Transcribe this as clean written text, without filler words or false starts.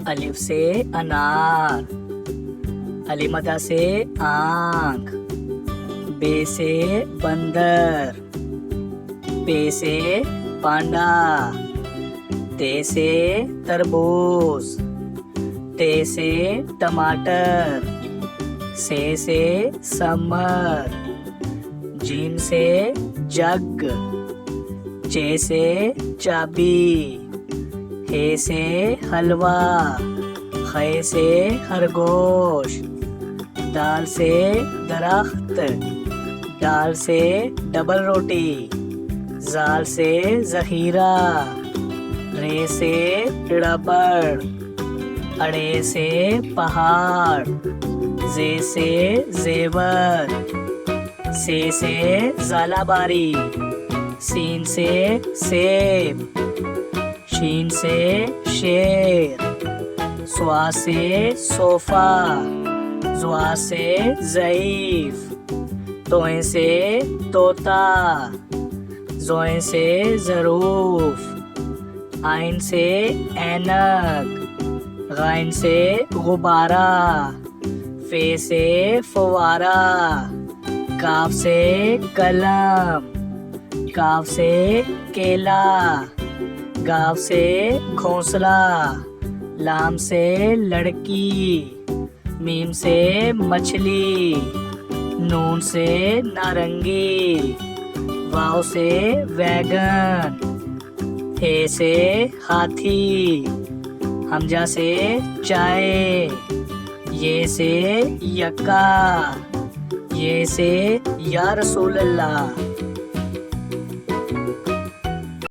अलिफ से अनार, अलीमदा से आँख, बे से बंदर, पे से पांडा, ते से तरबूज, ते से टमाटर, से समर, जीम से जग, चे से चाबी, हे से हलवा, खे से खरगोश, दाल से दरख्त, दाल से डबल रोटी, जाल से जहीरा, रे से रबड़, अड़े से पहाड़, जे से जेवर, से ज़ालाबारी, सीन से सेब, शीन से शेर, स्वा से सोफा, ज़्वा से ज़ईफ, तोए से तोता, ज़ोए से ज़रूफ, आइन से ऐनक, गाइन से गुब्बारा, फे से फवारा, काफ से कलम, काफ से केला, गाव से घोंसला, लाम से लड़की, मीम से मछली, नून से नारंगी, वाव से वैगन, हे से हाथी, हमजा से चाय, ये से यक्का, ये से या रसूल अल्लाह।